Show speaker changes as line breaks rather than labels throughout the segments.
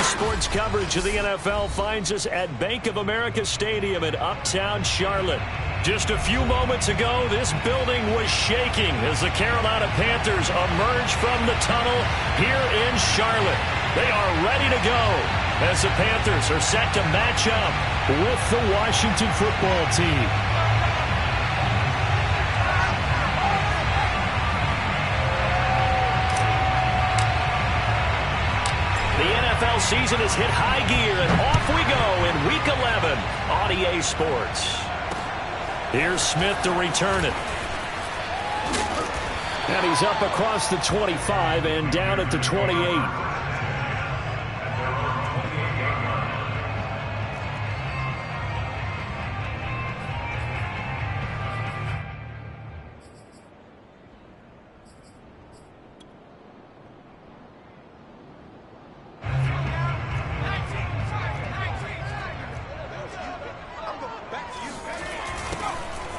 Sports coverage of the NFL finds us at Bank of America Stadium in Uptown Charlotte. Just a few moments ago, this building was shaking as the Carolina Panthers emerged from the tunnel here in Charlotte. They are ready to go as the Panthers are set to match up with the Washington football team. The NFL season has hit high gear, and off we go in Week 11 on EA Sports. Here's Smith to return it. And he's up across the 25 and down at the 28.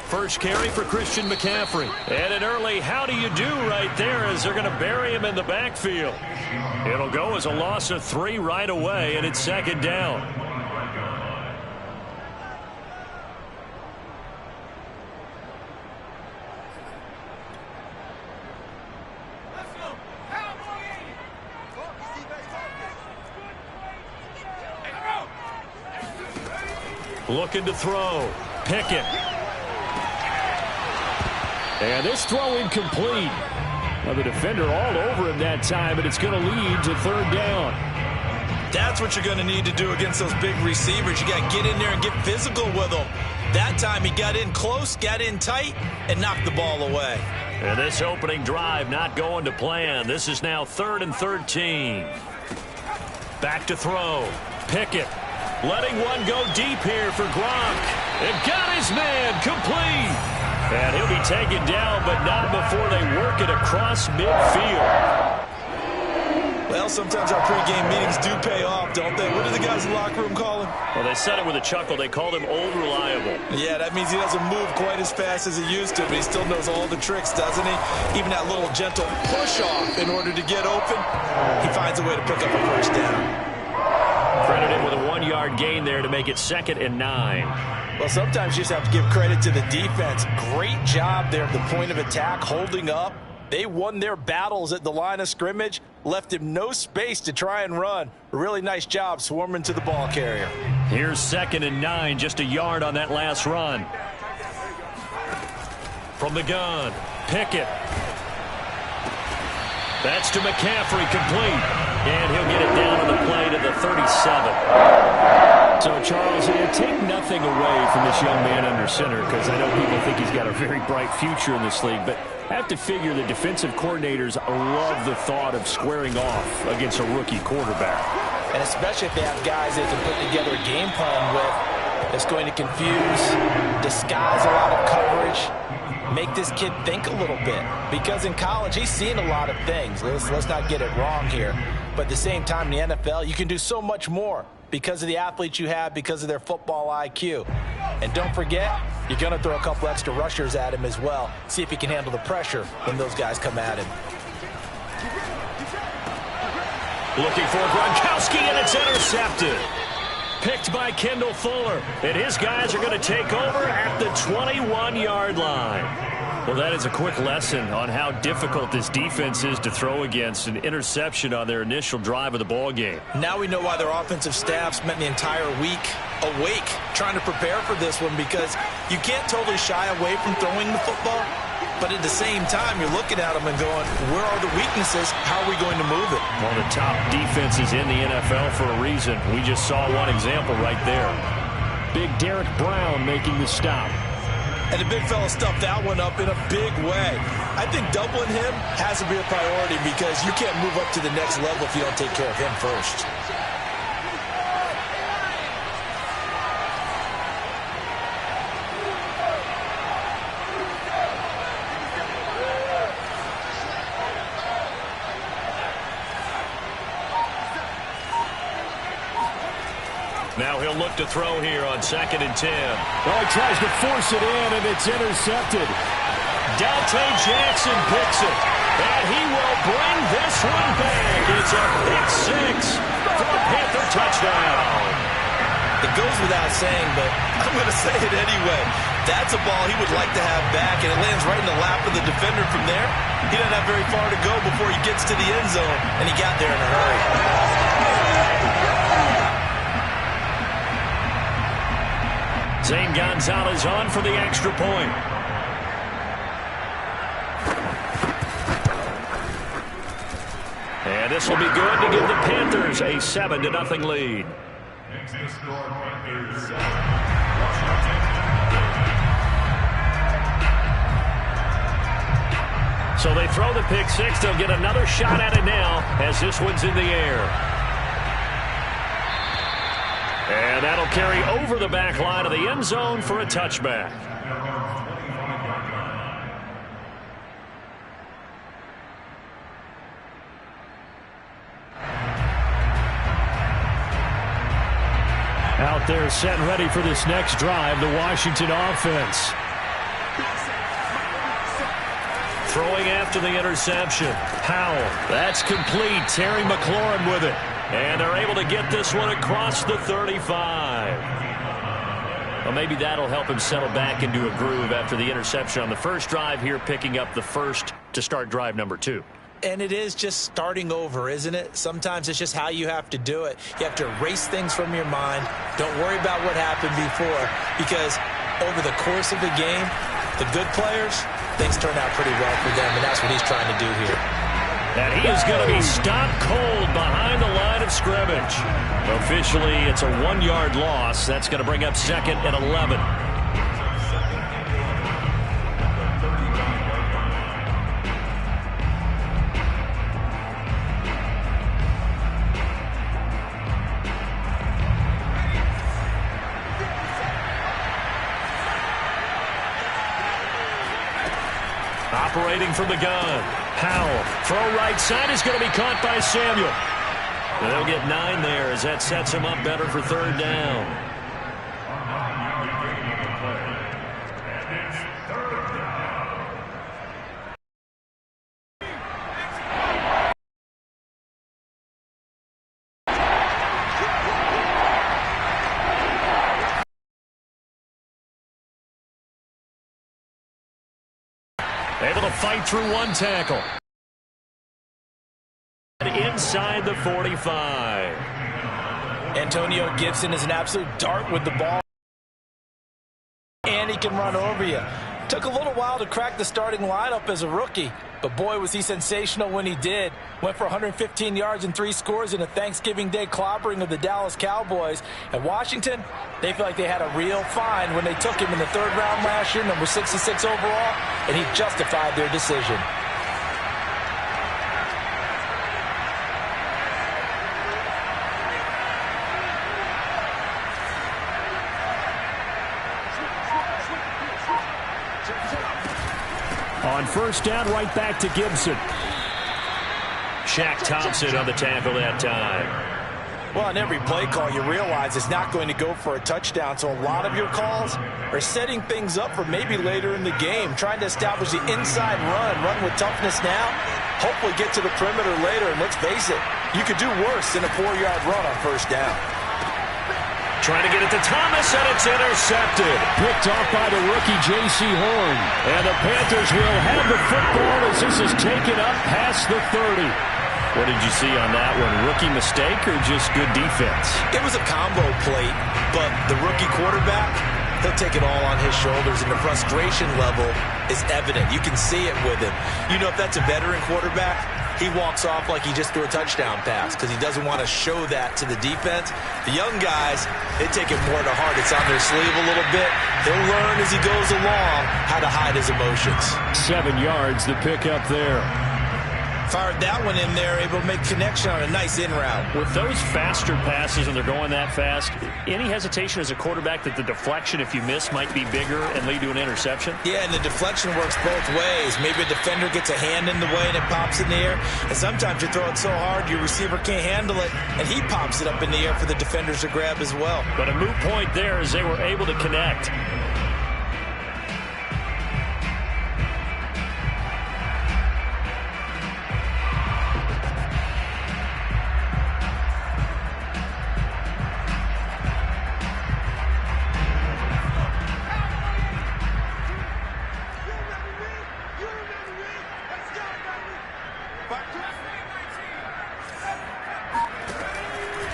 First carry for Christian McCaffrey. And an early how do you do right there as they're going to bury him in the backfield. It'll go as a loss of 3 right away, and it's second down. Looking to throw. Pickett. And this throw incomplete. Well, the defender all over him that time, but it's going to lead to third down.
That's what you're going to need to do against those big receivers. You got to get in there and get physical with them. That time he got in close, got in tight, and knocked the ball away.
And this opening drive not going to plan. This is now 3rd and 13. Back to throw. Pickett letting one go deep here for Gronk. And got his man complete. And he'll be taken down, but not before they work it across midfield.
Well, sometimes our pregame meetings do pay off, don't they? What do the guys in the locker room call him?
Well, they said it with a chuckle. They called him Old Reliable.
Yeah, that means he doesn't move quite as fast as he used to, but he still knows all the tricks, doesn't he? Even that little gentle push-off in order to get open, he finds a way to pick up a first down.
Credited with a 1-yard gain there to make it 2nd and 9.
Well, sometimes you just have to give credit to the defense. Great job there at the point of attack, holding up. They won their battles at the line of scrimmage, left him no space to try and run. A really nice job swarming to the ball carrier.
Here's 2nd and 9, just a yard on that last run. From the gun, Pickett. That's to McCaffrey, complete. And he'll get it down on the play to the 37. So, Charles, take nothing away from this young man under center, because I know people think he's got a very bright future in this league, but I have to figure the defensive coordinators love the thought of squaring off against a rookie quarterback.
And especially if they have guys they can put together a game plan with that's going to confuse, disguise a lot of coverage, make this kid think a little bit. Because in college, he's seen a lot of things. Let's not get it wrong here. But at the same time, in the NFL, you can do so much more because of the athletes you have, because of their football IQ. And don't forget, you're going to throw a couple extra rushers at him as well. See if he can handle the pressure when those guys come at him.
Looking for Gronkowski, and it's intercepted. Picked by Kendall Fuller. And his guys are going to take over at the 21-yard line. Well, that is a quick lesson on how difficult this defense is to throw against. An interception on their initial drive of the ball game.
Now we know why their offensive staff spent the entire week awake trying to prepare for this one, because you can't totally shy away from throwing the football. But at the same time, you're looking at them and going, where are the weaknesses? How are we going to move it?
Well, the top defenses in the NFL for a reason. We just saw one example right there. Big Derek Brown making the stop.
And the big fella stuffed that one up in a big way. I think doubling him has to be a priority, because you can't move up to the next level if you don't take care of him first.
They'll look to throw here on 2nd and 10.
Well, he tries to force it in, and it's intercepted.
Dante Jackson picks it, and he will bring this one back. It's a pick 6 for a Panther touchdown.
It goes without saying, but I'm going to say it anyway. That's a ball he would like to have back, and it lands right in the lap of the defender from there. He doesn't have very far to go before he gets to the end zone, and he got there in a hurry.
Zane Gonzalez on for the extra point. And this will be good to give the Panthers a 7-0 lead. So they throw the pick 6. They'll get another shot at it now as this one's in the air. And that'll carry over the back line of the end zone for a touchback. Out there set and ready for this next drive, the Washington offense. Throwing after the interception. Powell. That's complete. Terry McLaurin with it. And they're able to get this one across the 35. Well, maybe that'll help him settle back into a groove after the interception on the first drive here, picking up the first to start drive number 2.
And it is just starting over, isn't it? Sometimes it's just how you have to do it. You have to erase things from your mind. Don't worry about what happened before, because over the course of the game, the good players, things turn out pretty well for them, and that's what he's trying to do here.
And he is going to be stopped cold behind the line of scrimmage. Officially, it's a 1-yard loss. That's going to bring up 2nd and 11. Operating from the gun. Powell. Throw right side is going to be caught by Samuel. And they'll get 9 there as that sets him up better for 3rd down. Able to fight through one tackle. Inside the 45.
Antonio Gibson is an absolute dart with the ball. And he can run over you. Took a little while to crack the starting lineup as a rookie, but boy, was he sensational when he did. Went for 115 yards and 3 scores in a Thanksgiving Day clobbering of the Dallas Cowboys. At Washington, they feel like they had a real find when they took him in the 3rd round last year, number 66 overall, and he justified their decision.
On 1st down, right back to Gibson. Shaq Thompson on the tackle that time.
Well, on every play call, you realize it's not going to go for a touchdown, so a lot of your calls are setting things up for maybe later in the game, trying to establish the inside run with toughness now, hopefully get to the perimeter later, and let's face it, you could do worse than a 4-yard run on 1st down.
Trying to get it to Thomas, and it's intercepted.
Picked off by the rookie J.C. Horn.
And the Panthers will have the football as this is taken up past the 30. What did you see on that one? Rookie mistake or just good defense?
It was a combo plate, but the rookie quarterback, he'll take it all on his shoulders, and the frustration level is evident. You can see it with him. You know, if that's a veteran quarterback, he walks off like he just threw a touchdown pass because he doesn't want to show that to the defense. The young guys, they take it more to heart. It's on their sleeve a little bit. He'll learn as he goes along how to hide his emotions.
7 yards, the pickup there.
Fired that one in there, able to make connection on a nice in route.
With those faster passes and they're going that fast, any hesitation as a quarterback that the deflection, if you miss, might be bigger and lead to an interception?
Yeah, and the deflection works both ways. Maybe a defender gets a hand in the way and it pops in the air. And sometimes you throw it so hard your receiver can't handle it, and he pops it up in the air for the defenders to grab as well.
But a moot point there as they were able to connect.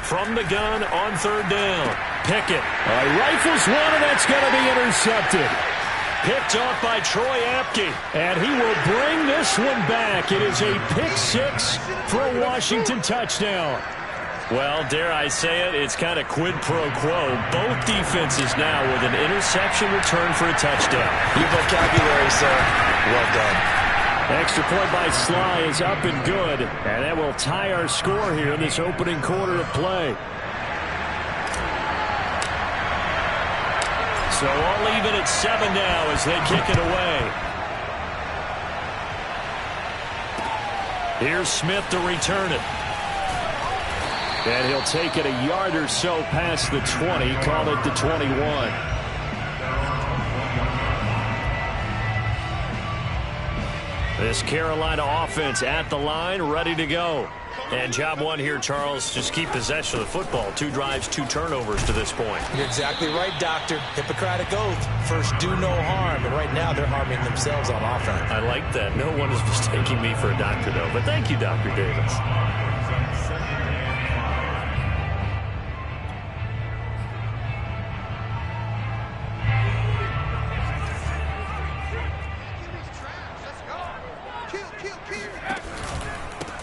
From the gun on third down. Pickett.
Rifles one, and that's going to be intercepted.
Picked off by Troy Apke.
And he will bring this one back. It is a pick six for a Washington touchdown.
Well, dare I say it, it's kind of quid pro quo. Both defenses now with an interception return for a touchdown.
Your vocabulary, sir. Well done.
Extra point by Sly is up and good. And that will tie our score here in this opening quarter of play.
So all even at 7 now as they kick it away. Here's Smith to return it. And he'll take it a yard or so past the 20, call it the 21. This Carolina offense at the line, ready to go. And job one here, Charles, just keep possession of the football. 2 drives, 2 turnovers to this point.
You're exactly right, Doctor. Hippocratic oath. First, do no harm. And right now, they're harming themselves on offense.
I like that. No one is mistaking me for a doctor, though. But thank you, Dr. Davis.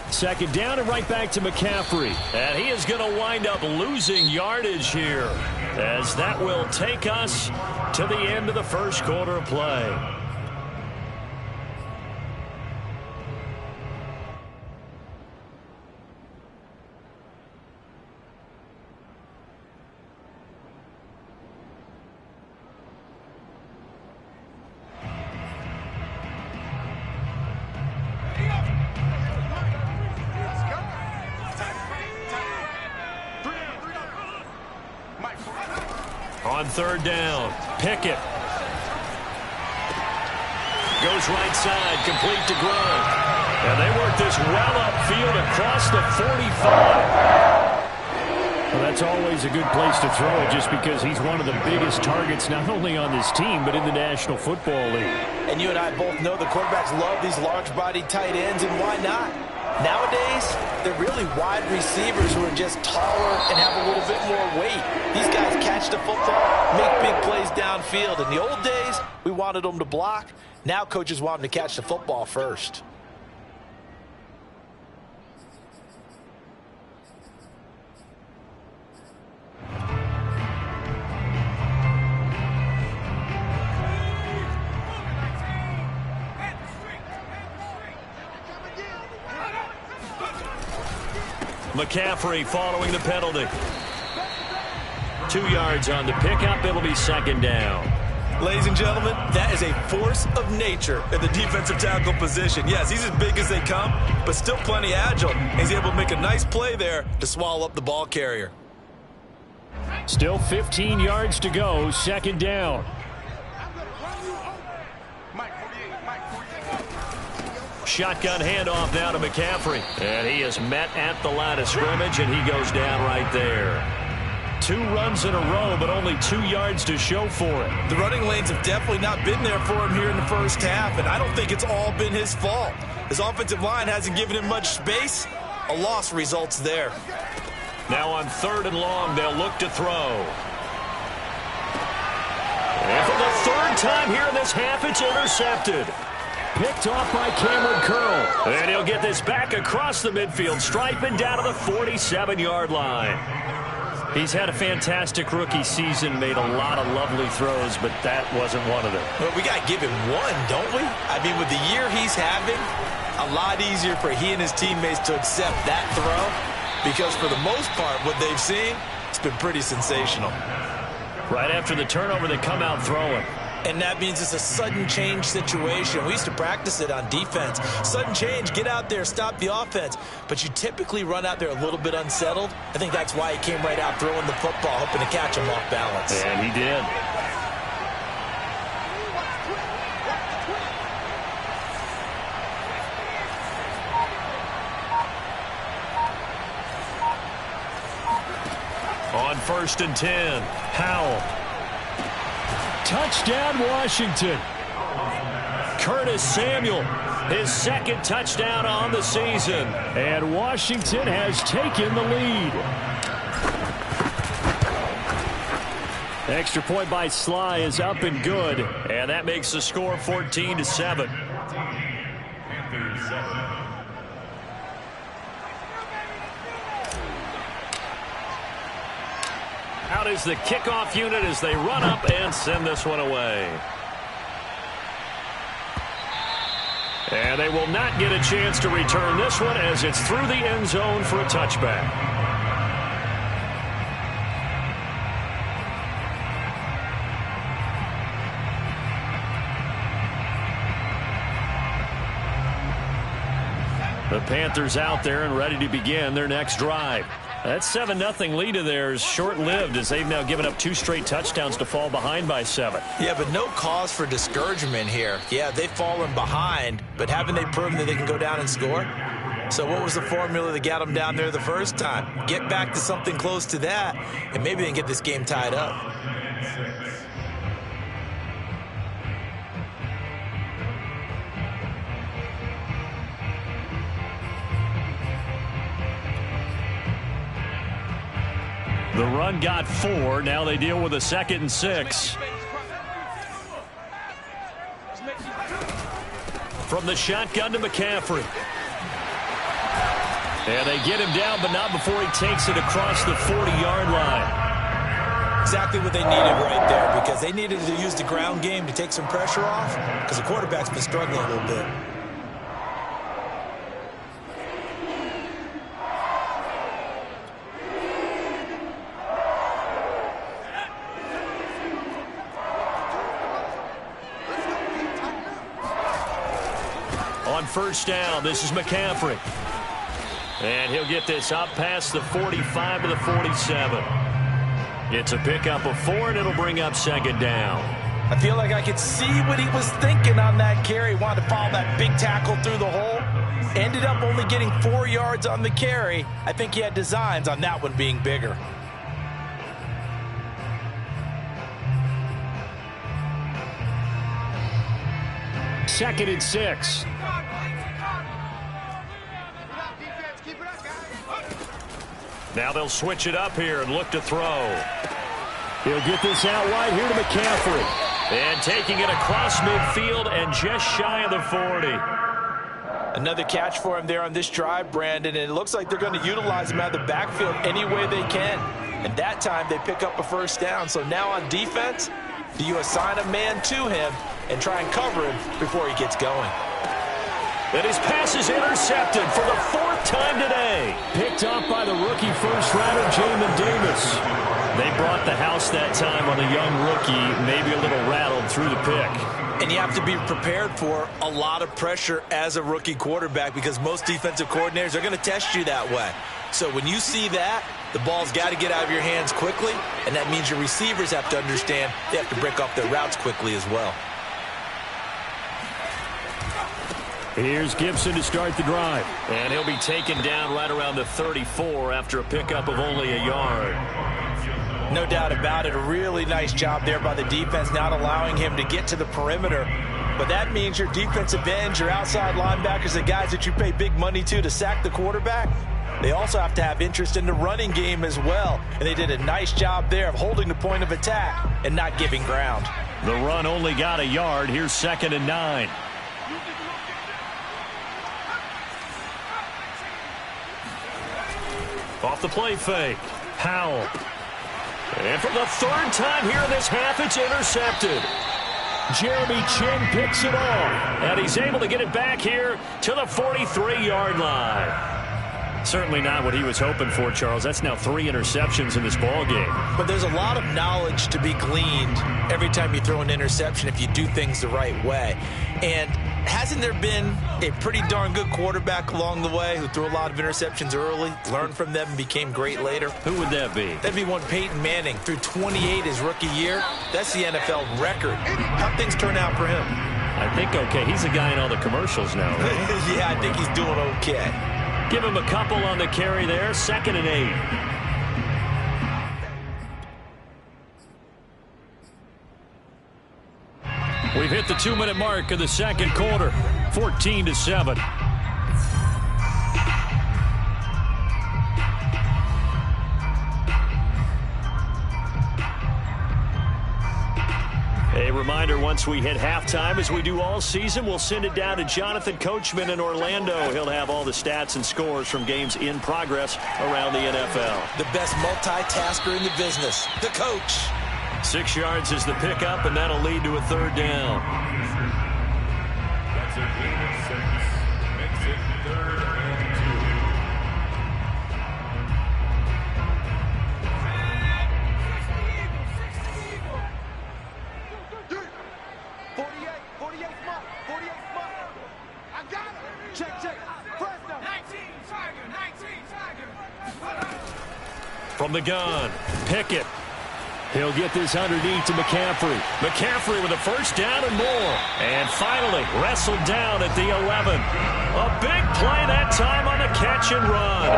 Second down and right back to McCaffrey.
And he is going to wind up losing yardage here, as that will take us to the end of the first quarter of play. On third down, Pickett. Goes right side, complete to Gronk. And they work this well upfield across the 45.
Well, that's always a good place to throw it just because he's one of the biggest targets not only on this team but in the National Football League.
And you and I both know the quarterbacks love these large-bodied tight ends, and why not? Nowadays, they're really wide receivers who are just taller and have a little bit more weight. These guys catch the football, make big plays downfield. In the old days, we wanted them to block. Now coaches want them to catch the football first.
McCaffrey following the penalty. 2 yards on the pickup. It'll be second down.
Ladies and gentlemen, that is a force of nature in the defensive tackle position. Yes, he's as big as they come, but still plenty agile. He's able to make a nice play there to swallow up the ball carrier.
Still 15 yards to go, second down.
Shotgun handoff now to McCaffrey. And he is met at the line of scrimmage, and he goes down right there. 2 runs in a row, but only 2 yards to show for it.
The running lanes have definitely not been there for him here in the first half, and I don't think it's all been his fault. His offensive line hasn't given him much space. A loss results there.
Now on third and long, they'll look to throw. And for the third time here in this half, it's intercepted.
Picked off by Cameron Curl.
And he'll get this back across the midfield stripe and down to the 47-yard line. He's had a fantastic rookie season, made a lot of lovely throws, but that wasn't one of them.
Well, we got to give him one, don't we? I mean, with the year he's having, a lot easier for he and his teammates to accept that throw because for the most part, what they've seen, it's been pretty sensational.
Right after the turnover, they come out throwing.
And that means it's a sudden change situation. We used to practice it on defense. Sudden change, get out there, stop the offense. But you typically run out there a little bit unsettled. I think that's why he came right out throwing the football, hoping to catch him off balance.
And he did. On 1st and 10, Howell. Touchdown, Washington. Curtis Samuel, his second touchdown on the season. And Washington has taken the lead. Extra point by Sly is up and good. And that makes the score 14-7. Out is the kickoff unit as they run up and send this one away. And they will not get a chance to return this one as it's through the end zone for a touchback. The Panthers out there and ready to begin their next drive. That 7-0 lead of theirs short-lived as they've now given up 2 straight touchdowns to fall behind by 7.
Yeah, but no cause for discouragement here. Yeah, they've fallen behind, but haven't they proven that they can go down and score? So what was the formula that got them down there the first time? Get back to something close to that, and maybe they can get this game tied up.
The run got 4. Now they deal with a 2nd and 6. From the shotgun to McCaffrey. And they get him down, but not before he takes it across the 40-yard line.
Exactly what they needed right there, because they needed to use the ground game to take some pressure off, because the quarterback's been struggling a little bit.
On 1st down, this is McCaffrey. And he'll get this up past the 45 to the 47. It's a pickup of 4, and it'll bring up 2nd down.
I feel like I could see what he was thinking on that carry. Wanted to follow that big tackle through the hole. Ended up only getting 4 yards on the carry. I think he had designs on that one being bigger.
Second and 6. Now they'll switch it up here and look to throw. He'll get this out wide here to McCaffrey. And taking it across midfield and just shy of the 40.
Another catch for him there on this drive, Brandon, and it looks like they're going to utilize him out of the backfield any way they can. And that time they pick up a 1st down. So now on defense, do you assign a man to him and try and cover him before he gets going?
And his pass is intercepted for the 4th time today. Picked off by the rookie first-rounder, Jamin Davis. They brought the house that time on the young rookie, maybe a little rattled through the pick.
And you have to be prepared for a lot of pressure as a rookie quarterback because most defensive coordinators are going to test you that way. So when you see that, the ball's got to get out of your hands quickly, and that means your receivers have to understand they have to break off their routes quickly as well.
Here's Gibson to start the drive. And he'll be taken down right around the 34 after a pickup of only a yard.
No doubt about it. A really nice job there by the defense, not allowing him to get to the perimeter. But that means your defensive ends, your outside linebackers, the guys that you pay big money to sack the quarterback, they also have to have interest in the running game as well. And they did a nice job there of holding the point of attack and not giving ground.
The run only got a yard. Here's 2nd and 9. Off the play fake. Howell. And for the 3rd time here in this half, it's intercepted.
Jeremy Chin picks it off.
And he's able to get it back here to the 43-yard line. Certainly not what he was hoping for, Charles. That's now 3 interceptions in this ball game.
But there's a lot of knowledge to be gleaned every time you throw an interception if you do things the right way. And hasn't there been a pretty darn good quarterback along the way who threw a lot of interceptions early, learned from them, and became great later?
Who would that be?
That'd be one Peyton Manning. Threw 28 his rookie year. That's the NFL record. How'd things turn out for him?
I think okay. He's a guy in all the commercials now, right?
Yeah, I think he's doing okay.
Give him a couple on the carry there. 2nd and 8. We've hit the 2-minute mark of the second quarter. 14-7. A reminder, once we hit halftime, as we do all season, we'll send it down to Jonathan Coachman in Orlando. He'll have all the stats and scores from games in progress around the NFL.
The best multitasker in the business, the coach.
6 yards is the pickup, and that'll lead to a 3rd down.
That's a gain of 6. Makes it 3rd and 2.
48 mark. I got him. Check. Press down. 19 Tiger.
From the gun, Pickett.
He'll get this underneath to McCaffrey.
McCaffrey with a 1st down and more. And finally, wrestled down at the 11. A big play that time on the catch and run.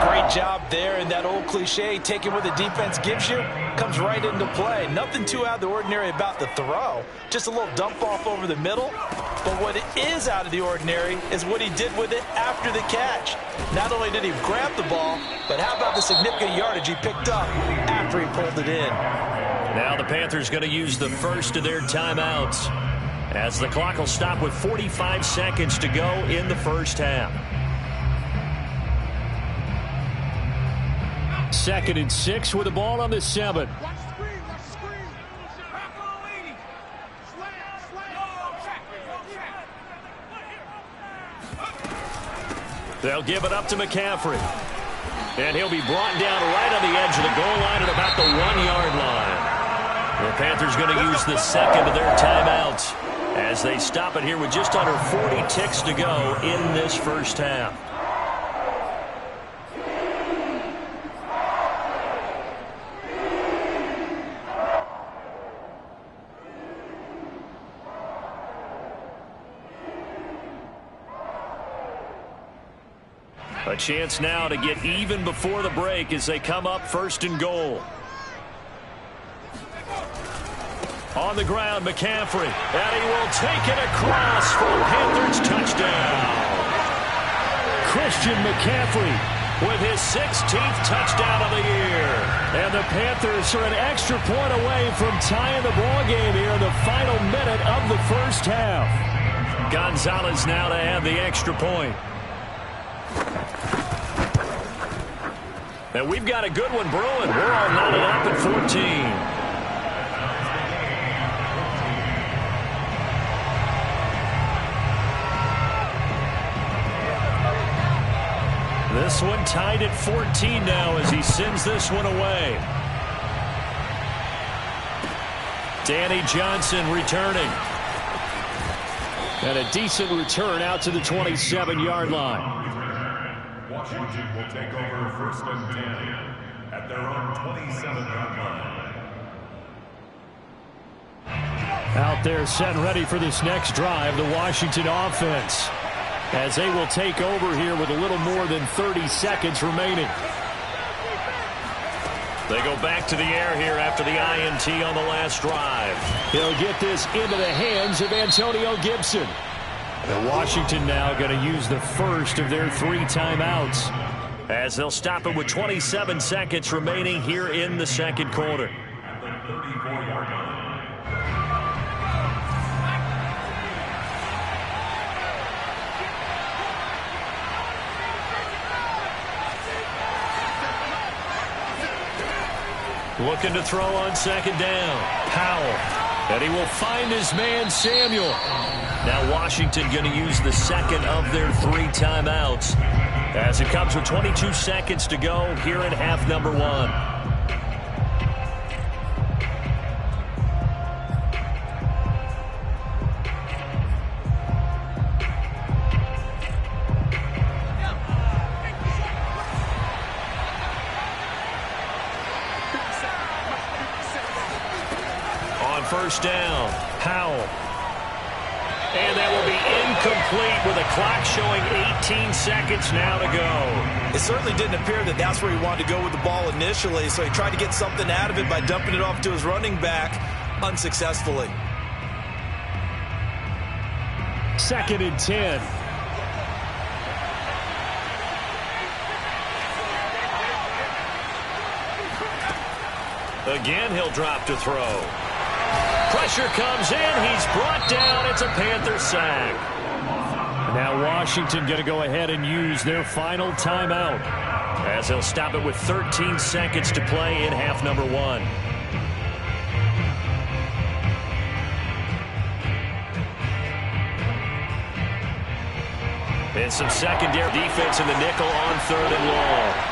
Great job there, and that old cliche, taking what the defense gives you, comes right into play. Nothing too out of the ordinary about the throw. Just a little dump off over the middle. But what is out of the ordinary is what he did with it after the catch. Not only did he grab the ball, but how about the significant yardage he picked up after he pulled it in.
Now the Panthers going to use the first of their timeouts, as the clock will stop with 45 seconds to go in the first half.
2nd and 6 with the ball on the 7.
Watch the screen.
They'll give it up to McCaffrey. And he'll be brought down right on the edge of the goal line at about the 1-yard line. The Panthers going to use the second of their timeouts as they stop it here with just under 40 ticks to go in this first half. A chance now to get even before the break as they come up 1st and goal. On the ground, McCaffrey. And he will take it across for a Panthers touchdown.
Christian McCaffrey
with his 16th touchdown of the year.
And the Panthers are an extra point away from tying the ball game here in the final minute of the first half.
Gonzalez now to add the extra point. And we've got a good one brewing. We're all knotted up at 14. This one tied at 14 now as he sends this one away. Danny Johnson returning.
And a decent return out to the 27-yard line.
Washington will take over 1st and 10 at their own 27-yard line.
Out there set ready for this next drive, the Washington offense, as they will take over here with a little more than 30 seconds remaining.
They go back to the air here after the INT on the last drive.
He'll get this into the hands of Antonio Gibson. And Washington now going to use the first of their 3 timeouts,
as they'll stop it with 27 seconds remaining here in the second quarter.
At the 34-yard line.
Looking to throw on 2nd down. Powell.
And he will find his man, Samuel. Now Washington going to use the second of their 3 timeouts as it comes with 22 seconds to go here in half number 1. First down, Howell. And that will be incomplete with a clock showing 18 seconds now to go.
It certainly didn't appear that that's where he wanted to go with the ball initially, so he tried to get something out of it by dumping it off to his running back unsuccessfully.
2nd and 10. Again, he'll drop to throw. Pressure comes in. He's brought down. It's a Panther sack. Now Washington going to go ahead and use their final timeout as they'll stop it with 13 seconds to play in half number 1. And some secondary defense in the nickel on 3rd and long.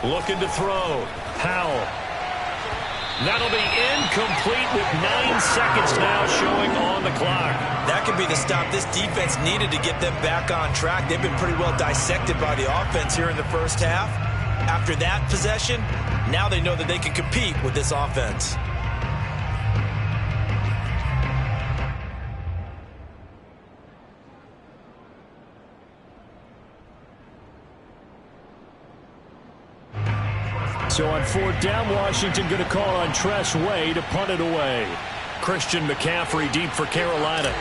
Looking to throw. Howell. That'll be incomplete with 9 seconds now showing on the clock.
That could be the stop this defense needed to get them back on track. They've been pretty well dissected by the offense here in the first half. After that possession, now they know that they can compete with this offense.
So on 4th down, Washington going to call on Tress Way to punt it away. Christian McCaffrey deep for Carolina.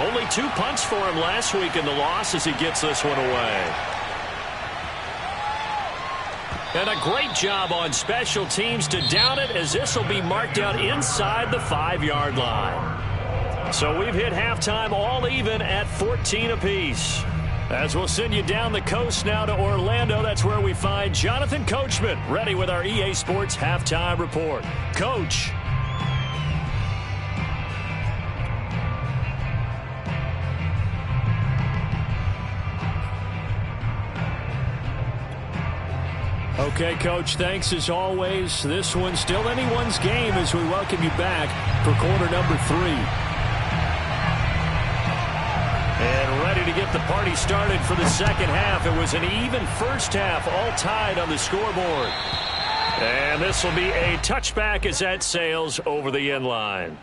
Only 2 punts for him last week in the loss as he gets this one away. And a great job on special teams to down it, as this will be marked out inside the 5-yard line. So we've hit halftime all even at 14 apiece. As we'll send you down the coast now to Orlando, that's where we find Jonathan Coachman ready with our EA Sports Halftime Report. Coach. Okay, Coach, thanks as always. This one's still anyone's game as we welcome you back for quarter number 3. And ready to get the party started for the second half. It was an even first half, all tied on the scoreboard. And this will be a touchback as that sails over the end line.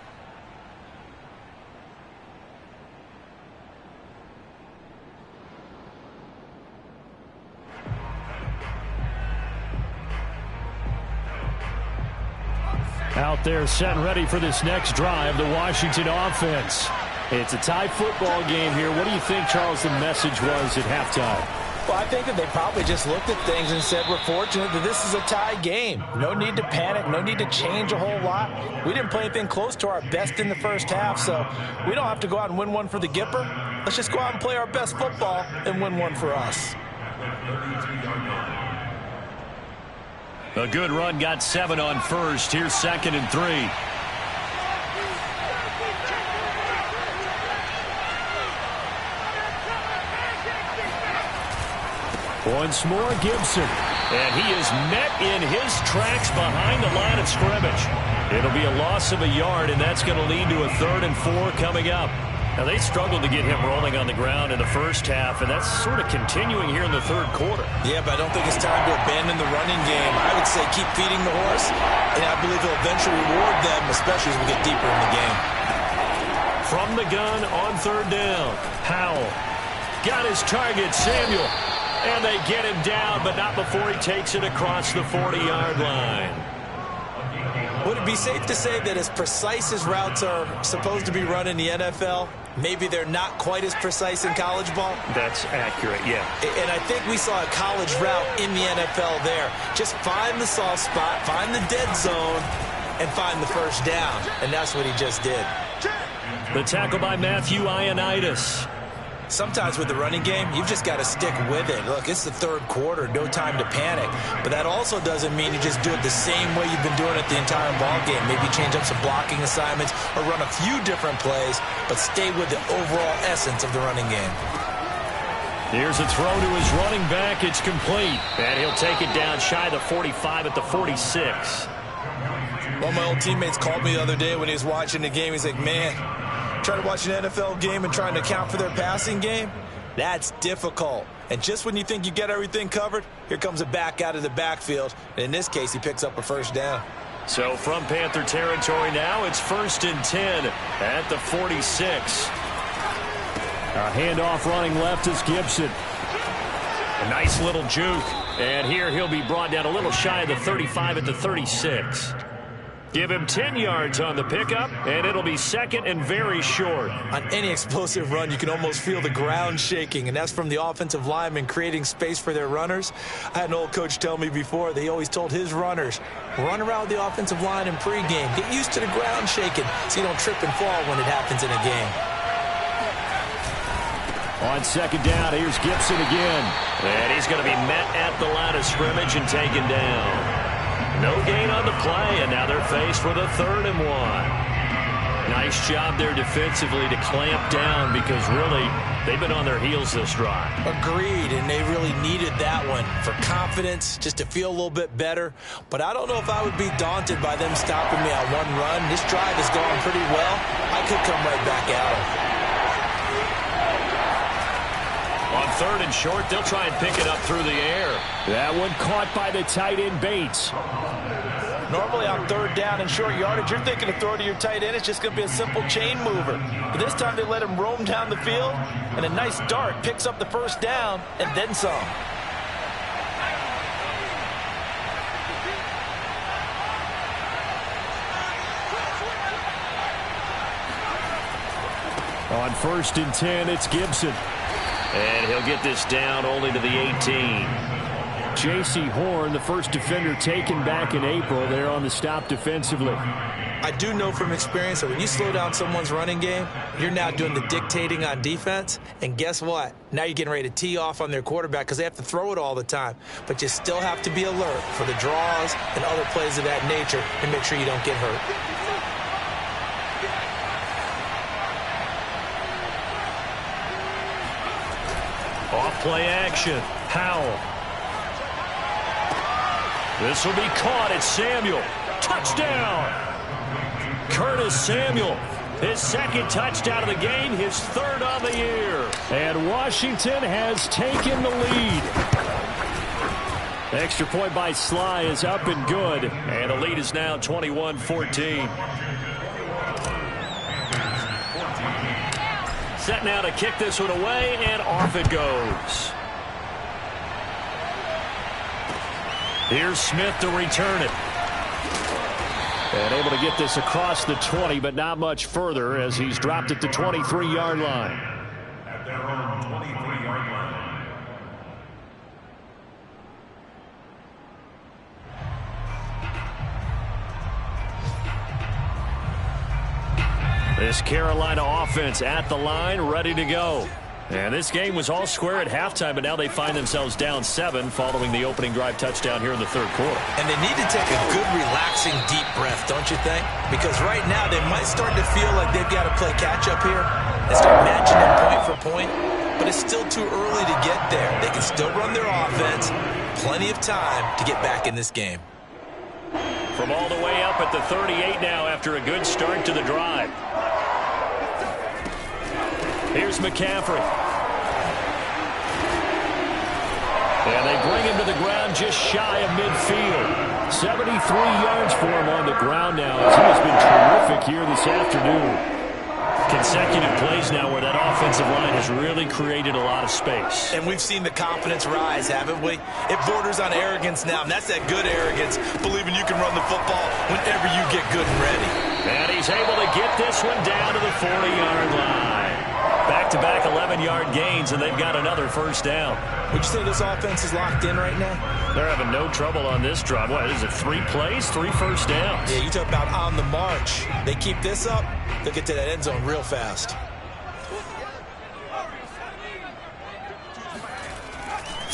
Out there set and ready for this next drive, the Washington offense. It's a tie football game here. What do you think, Charles, the message was at halftime?
Well, I think that they probably just looked at things and said, we're fortunate that this is a tie game. No need to panic. No need to change a whole lot. We didn't play anything close to our best in the first half, so we don't have to go out and win one for the Gipper. Let's just go out and play our best football and win one for us.
A good run, got 7 on first. Here's 2nd and 3. Once more, Gibson. And he is met in his tracks behind the line of scrimmage. It'll be a loss of a yard, and that's going to lead to a 3rd and 4 coming up. Now, they struggled to get him rolling on the ground in the first half, and that's sort of continuing here in the 3rd quarter.
Yeah, but I don't think it's time to abandon the running game. I would say keep feeding the horse, and I believe he'll eventually reward them, especially as we get deeper in the game.
From the gun on 3rd down, Howell got his target, Samuel. And they get him down, but not before he takes it across the 40-yard line.
Would it be safe to say that as precise as routes are supposed to be run in the NFL, maybe they're not quite as precise in college ball?
That's accurate, yeah.
And I think we saw a college route in the NFL there. Just find the soft spot, find the dead zone, and find the first down. And that's what he just did.
The tackle by Matthew Ioannidis.
Sometimes with the running game, you've just got to stick with it. Look, it's the third quarter, no time to panic. But that also doesn't mean you just do it the same way you've been doing it the entire ball game. Maybe change up some blocking assignments or run a few different plays, but stay with the overall essence of the running game.
Here's a throw to his running back. It's complete. And he'll take it down shy of the 45 at the 46.
One of my old teammates called me the other day when he was watching the game. He's like, man, trying to watch an NFL game and trying to account for their passing game, that's difficult. And just when you think you get everything covered, here comes a back out of the backfield. And in this case, he picks up a first down.
So from Panther territory now, it's 1st and 10 at the 46. A handoff running left is Gibson. A nice little juke. And here he'll be brought down a little shy of the 35 at the 36. Give him 10 yards on the pickup, and it'll be second and very short.
On any explosive run, you can almost feel the ground shaking, and that's from the offensive linemen creating space for their runners. I had an old coach tell me before, they always told his runners, run around the offensive line in pregame. Get used to the ground shaking so you don't trip and fall when it happens in a game.
On second down, here's Gibson again. And he's going to be met at the line of scrimmage and taken down. No gain on the play, and now they're faced with a 3rd and 1. Nice job there defensively to clamp down because really they've been on their heels this drive.
Agreed, and they really needed that one for confidence, just to feel a little bit better. But I don't know if I would be daunted by them stopping me on one run. This drive is going pretty well. I could come right back at them.
On 3rd and short, they'll try and pick it up through the air. That one caught by the tight end Bates.
Normally on 3rd down and short yardage, you're thinking to throw to your tight end. It's just going to be a simple chain mover. But this time they let him roam down the field, and a nice dart picks up the first down and then some.
On 1st and 10, it's Gibson. And he'll get this down only to the 18. J.C. Horn, the first defender taken back in April, there on the stop defensively.
I do know from experience that when you slow down someone's running game, you're now doing the dictating on defense. And guess what? Now you're getting ready to tee off on their quarterback because they have to throw it all the time. But you still have to be alert for the draws and other plays of that nature and make sure you don't get hurt.
Off play action. Howell. This will be caught. It's Samuel. Touchdown. Curtis Samuel. His 2nd touchdown of the game. His 3rd on the year. And Washington has taken the lead. Extra point by Sly is up and good. And the lead is now 21-14. Set now to kick this one away, and off it goes. Here's Smith to return it. And able to get this across the 20, but not much further as he's dropped it to 23-yard line.
At their own 23-yard line.
This Carolina offense at the line, ready to go. And this game was all square at halftime, but now they find themselves down 7 following the opening drive touchdown here in the 3rd quarter.
And they need to take a good, relaxing, deep breath, don't you think? Because right now they might start to feel like they've got to play catch-up here and start matching them point for point. But it's still too early to get there. They can still run their offense. Plenty of time to get back in this game.
From all the way up at the 38 now after a good start to the drive. Here's McCaffrey. And they bring him to the ground just shy of midfield. 73 yards for him on the ground now as he has been terrific here this afternoon. Consecutive plays now where that offensive line has really created a lot of space.
And we've seen the confidence rise, haven't we? It borders on arrogance now, and that's that good arrogance, believing you can run the football whenever you get good and ready.
And he's able to get this one down to the 40-yard line. Back-to-back 11-yard gains, and they've got another first down.
Would you say this offense is locked in right now?
They're having no trouble on this drive. What is it, 3 plays, 3 first downs?
Yeah, you talk about on the march. They keep this up, they'll get to that end zone real fast.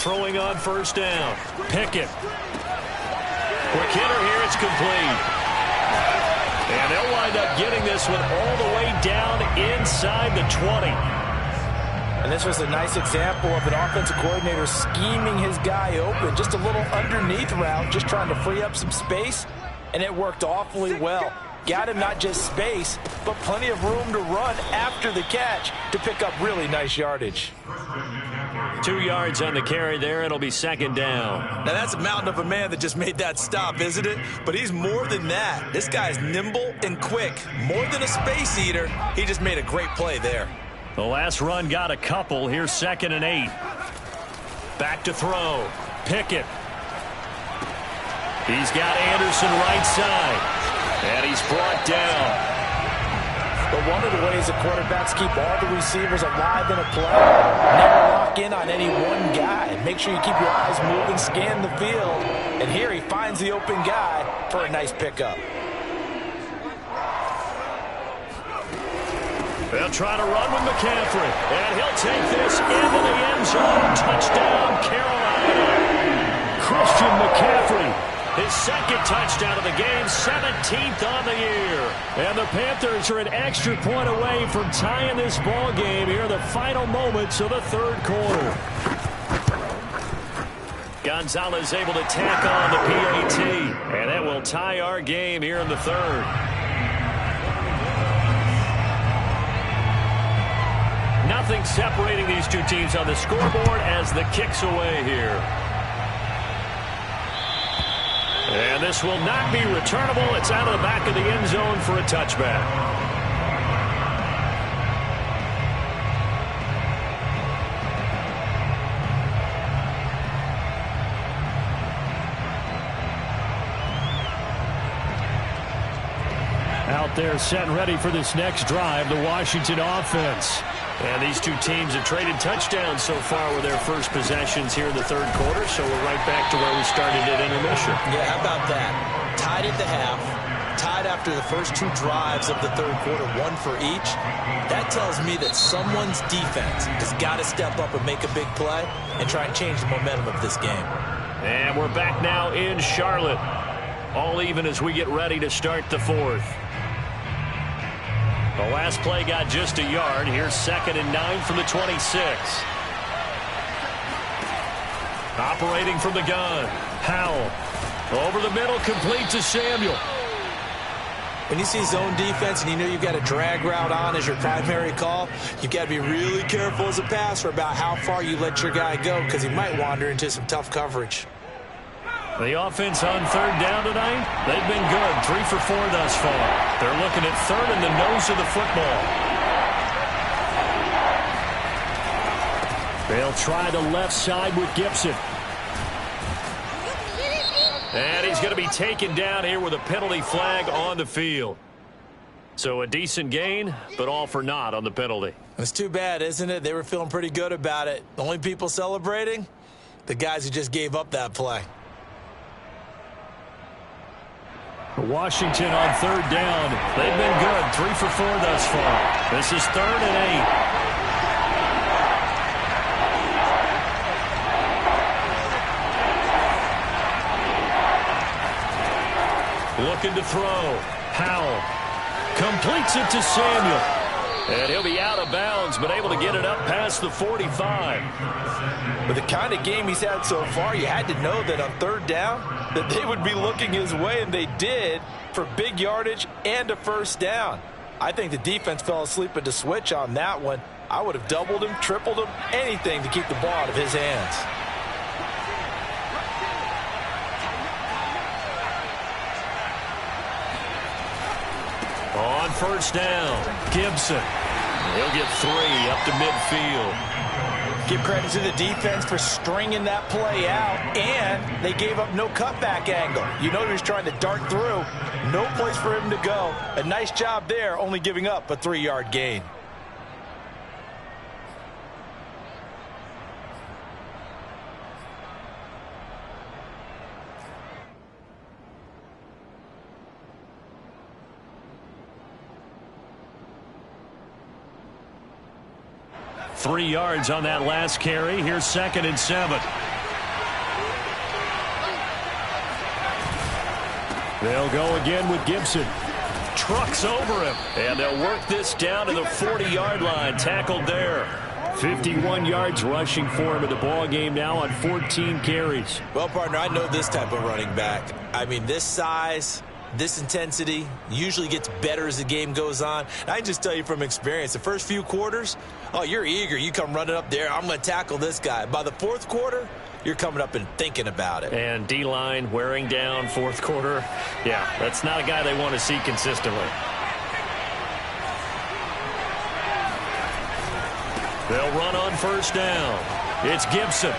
Throwing on first down. Pickett. Quick hitter here, it's complete. And they'll wind up getting this one all the way down inside the 20.
And this was a nice example of an offensive coordinator scheming his guy open. Just a little underneath route, just trying to free up some space. And it worked awfully well. Got him not just space, but plenty of room to run after the catch to pick up really nice yardage.
2 yards on the carry there. It'll be second down.
Now, that's a mountain of a man that just made that stop, isn't it? But he's more than that. This guy's nimble and quick. More than a space eater. He just made a great play there.
The last run got a couple. Here's 2nd and 8. Back to throw. Pickett. He's got Anderson right side. And he's brought down.
But one of the ways the quarterbacks keep all the receivers alive in a play, never lock in on any one guy. Make sure you keep your eyes moving, scan the field. And here he finds the open guy for a nice pickup.
They'll try to run with McCaffrey. And he'll take this into the end zone. Touchdown, Carolina. Christian McCaffrey. His second touchdown of the game, 17th on the year. And the Panthers are an extra point away from tying this ball game here in the final moments of the third quarter. Gonzalez able to tack on the PAT. And that will tie our game here in the third. Nothing separating these two teams on the scoreboard as the kick's away here. And this will not be returnable. It's out of the back of the end zone for a touchback. Out there set and ready for this next drive, the Washington offense. And these two teams have traded touchdowns so far with their first possessions here in the third quarter, so we're right back to where we started at intermission.
Yeah, how about that? Tied at the half, tied after the first 2 drives of the third quarter, 1 for each. That tells me that someone's defense has got to step up and make a big play and try and change the momentum of this game.
And we're back now in Charlotte. All even as we get ready to start the fourth. The last play got just a yard. Here's 2nd and 9 from the 26. Operating from the gun. Howell. Over the middle, complete to Samuel.
When you see zone defense and you know you've got a drag route on as your primary call, you've got to be really careful as a passer about how far you let your guy go because he might wander into some tough coverage.
The offense on third down tonight, they've been good. 3 for 4 thus far. They're looking at third in the nose of the football. They'll try the left side with Gibson. And he's going to be taken down here with a penalty flag on the field. So a decent gain, but all for naught on the penalty.
It's too bad, isn't it? They were feeling pretty good about it. The only people celebrating, the guys who just gave up that play.
Washington on third down. They've been good. 3 for 4 thus far. This is 3rd and 8. Looking to throw. Howell completes it to Samuel. And he'll be out of bounds, but able to get it up past the 45.
With the kind of game he's had so far, you had to know that on third down that they would be looking his way, and they did, for big yardage and a first down. I think the defense fell asleep at the switch on that one. I would have doubled him, tripled him, anything to keep the ball out of his hands.
On first down, Gibson.
He'll get 3 up to midfield.
Give credit to the defense for stringing that play out, and they gave up no cutback angle. You know he was trying to dart through. No place for him to go. A nice job there, only giving up a 3-yard gain.
Three yards on that last carry. Here's 2nd and 7. They'll go again with Gibson. Trucks over him. And they'll work this down to the 40-yard line. Tackled there. 51 yards rushing for him in the ball game now on 14 carries.
Well, partner, I know this type of running back. I mean, this size, this intensity usually gets better as the game goes on. And I can just tell you from experience, the first few quarters, oh, you're eager. You come running up there. I'm going to tackle this guy. By the 4th quarter, you're coming up and thinking about it.
And D-line wearing down 4th quarter. Yeah, that's not a guy they want to see consistently. They'll run on 1st down. It's Gibson.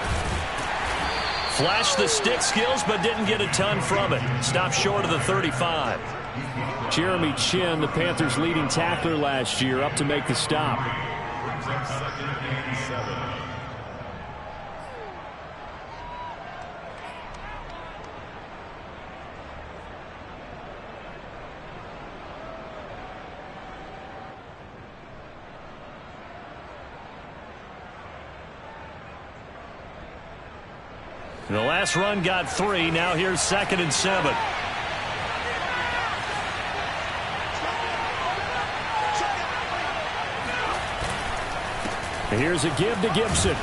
Flashed the stick skills, but didn't get a ton from it. Stopped short of the 35. Jeremy Chin, the Panthers' leading tackler last year, up to make the stop. The last run got 3. Now here's 2nd and 7. Here's a give to Gibson.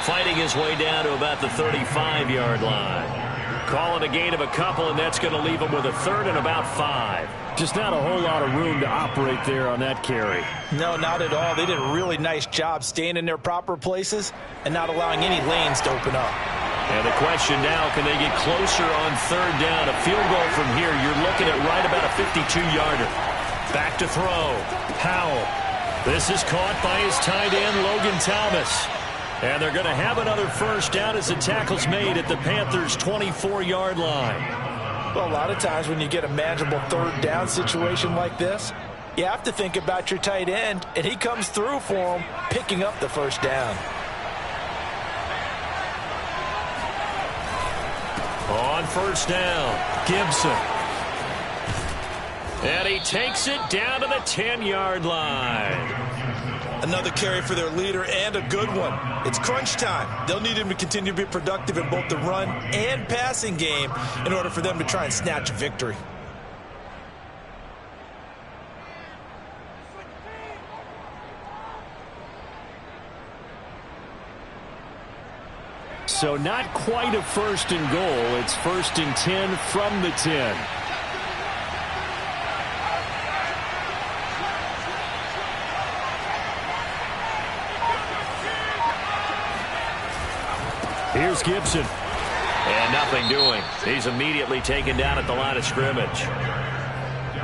Fighting his way down to about the 35-yard line. Calling a gain of a couple, and that's going to leave him with a 3rd and about 5. Just not a whole lot of room to operate there on that carry.
No, not at all. They did a really nice job staying in their proper places and not allowing any lanes to open up.
And the question now, can they get closer on 3rd down? A field goal from here, you're looking at right about a 52-yarder. Back to throw. Powell. This is caught by his tight end, Logan Thomas. And they're going to have another 1st down as the tackle's made at the Panthers' 24-yard line.
Well, a lot of times when you get a manageable 3rd down situation like this, you have to think about your tight end, and he comes through for him, picking up the 1st down.
On 1st down, Gibson. And he takes it down to the 10-yard line.
Another carry for their leader, and a good one. It's crunch time. They'll need him to continue to be productive in both the run and passing game in order for them to try and snatch a victory.
So not quite a 1st and goal. It's 1st and 10 from the 10. Here's Gibson. And nothing doing. He's immediately taken down at the line of scrimmage.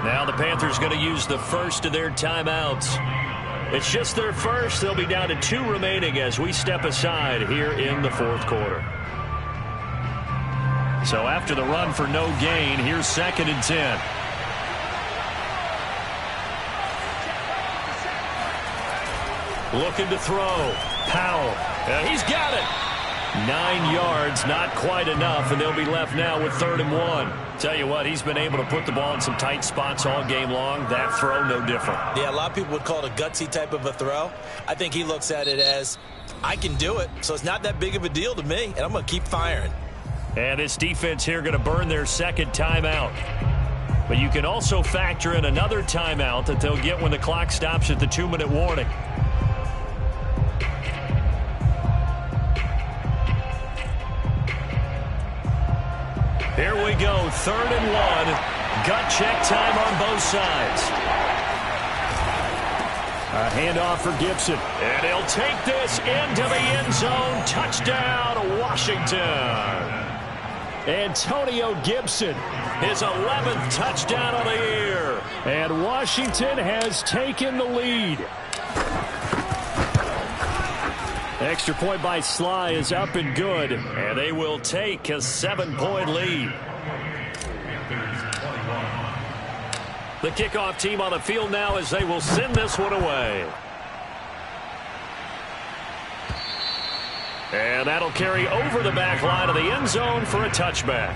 Now the Panthers going to use the first of their timeouts. It's just their first. They'll be down to 2 remaining as we step aside here in the 4th quarter. So after the run for no gain, here's 2nd and 10. Looking to throw. Powell. He's got it. 9 yards, not quite enough, and they'll be left now with 3rd and 1. Tell you what, he's been able to put the ball in some tight spots all game long. That throw, no different.
Yeah, a lot of people would call it a gutsy type of a throw. I think he looks at it as, I can do it, so it's not that big of a deal to me, and I'm going to keep firing.
And this defense here going to burn their 2nd timeout. But you can also factor in another timeout that they'll get when the clock stops at the 2-minute warning. Here we go, 3rd and 1. Gut check time on both sides. A handoff for Gibson. And he'll take this into the end zone. Touchdown, Washington. Antonio Gibson, his 11th touchdown of the year. And Washington has taken the lead.
Extra point by Sly is up and good, and they will take a 7-point lead. The kickoff team on the field now as they will send this one away. And that'll carry over the back line of the end zone for a touchback.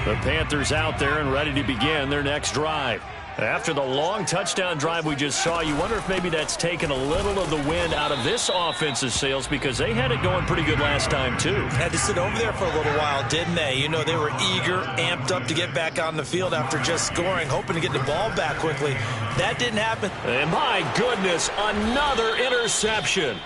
The Panthers out there and ready to begin their next drive. After the long touchdown drive we just saw, you wonder if maybe that's taken a little of the wind out of this offense's sails because they had it going pretty good last time, too.
Had to sit over there for a little while, didn't they? You know, they were eager, amped up to get back on the field after just scoring, hoping to get the ball back quickly. That didn't happen.
And my goodness, another interception.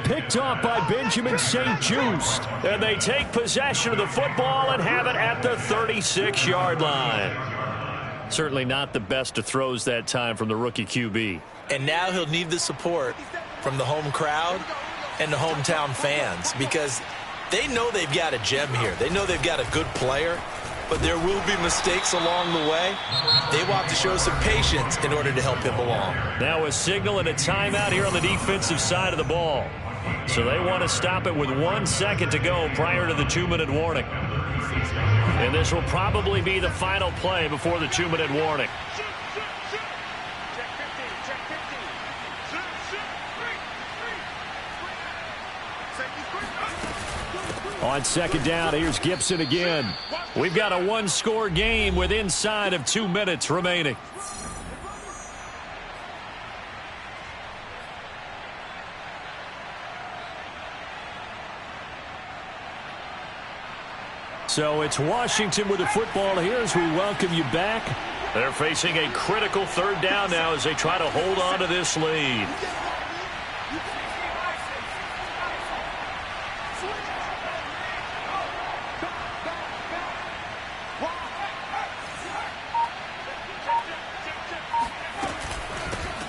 Picked off by Benjamin St. Just. And they take possession of the football and have it at the 36-yard line. Certainly not the best of throws that time from the rookie QB.
And now he'll need the support from the home crowd and the hometown fans because they know they've got a gem here. They know they've got a good player, but there will be mistakes along the way. They will have to show some patience in order to help him along.
Now a signal and a timeout here on the defensive side of the ball. So they want to stop it with 1 second to go prior to the 2-minute warning. And this will probably be the final play before the 2-minute warning. On second down, here's Gibson again. We've got a one-score game with inside of 2 minutes remaining. So it's Washington with the football here as we welcome you back. They're facing a critical third down now as they try to hold on to this lead.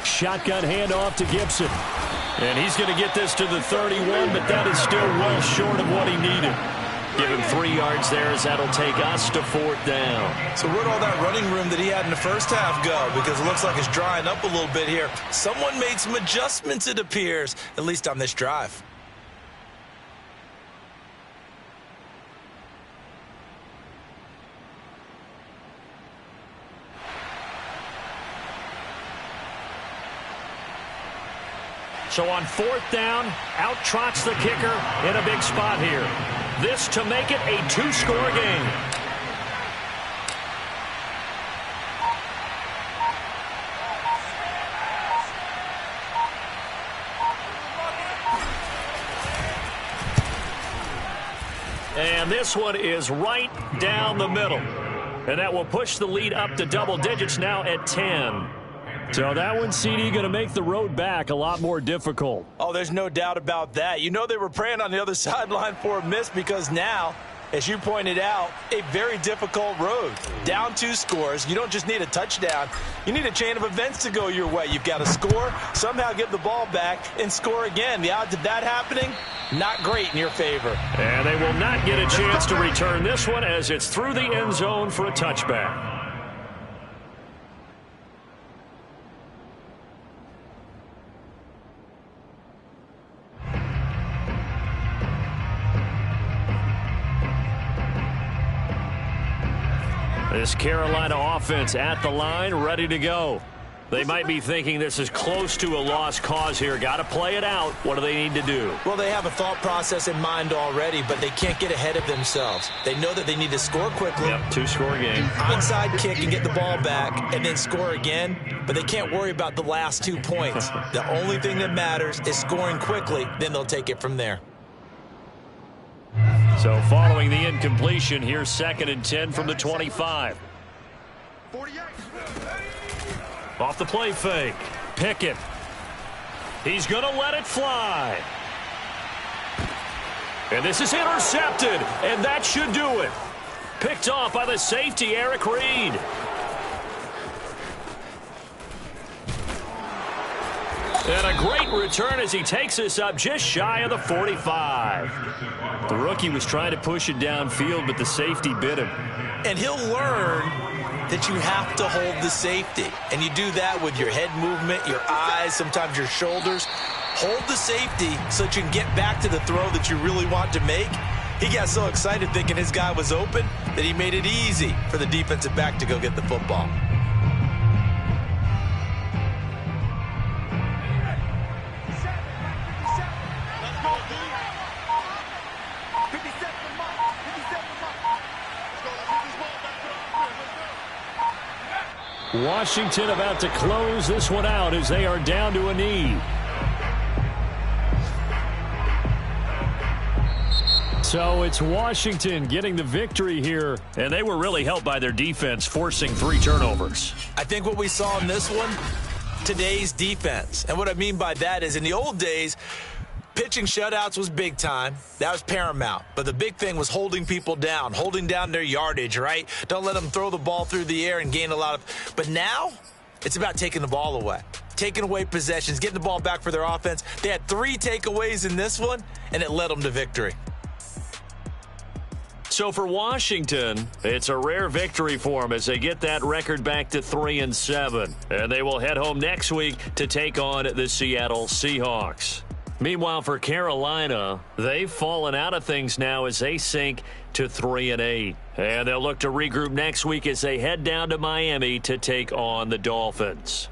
Shotgun handoff to Gibson. And he's going to get this to the 31, but that is still well short of what he needed. Give him 3 yards there as that'll take us to 4th down.
So where'd all that running room that he had in the first half go? Because it looks like it's drying up a little bit here. Someone made some adjustments, it appears, at least on this drive.
So on 4th down, out trots the kicker in a big spot here. This to make it a 2-score game. And this one is right down the middle. And that will push the lead up to double digits now at 10. So that one, CD, going to make the road back a lot more difficult.
Oh, there's no doubt about that. You know they were praying on the other sideline for a miss because now, as you pointed out, a very difficult road. Down 2 scores. You don't just need a touchdown. You need a chain of events to go your way. You've got to score, somehow get the ball back, and score again. The odds of that happening, not great in your favor.
And they will not get a chance to return this one as it's through the end zone for a touchback. This Carolina offense at the line, ready to go. They might be thinking this is close to a lost cause here. Got to play it out. What do they need to do?
Well, they have a thought process in mind already, but they can't get ahead of themselves. They know that they need to score quickly.
Yep, 2-score game.
Onside kick and get the ball back and then score again, but they can't worry about the last 2 points. The only thing that matters is scoring quickly, then they'll take it from there.
So following the incompletion, here's 2nd and 10 from the 25.
48.
Off the play fake. Pickett. He's going to let it fly. And this is intercepted, and that should do it.
Picked off by the safety, Eric Reed. And a great return as he takes this up just shy of the 45. The rookie was trying to push it downfield, but the safety bit him.
And he'll learn that you have to hold the safety. And you do that with your head movement, your eyes, sometimes your shoulders. Hold the safety so that you can get back to the throw that you really want to make. He got so excited thinking his guy was open that he made it easy for the defensive back to go get the football.
Washington about to close this one out as they are down to a knee. So it's Washington getting the victory here, and they were really helped by their defense forcing 3 turnovers.
I think what we saw in this one, today's defense. And what I mean by that is in the old days, pitching shutouts was big time. That was paramount. But the big thing was holding people down, holding down their yardage, right? Don't let them throw the ball through the air and gain a lot of. But now it's about taking the ball away, taking away possessions, getting the ball back for their offense. They had 3 takeaways in this one, and it led them to victory.
So for Washington, it's a rare victory for them as they get that record back to 3-7. And they will head home next week to take on the Seattle Seahawks. Meanwhile, for Carolina, they've fallen out of things now as they sink to 3-8. And they'll look to regroup next week as they head down to Miami to take on the Dolphins.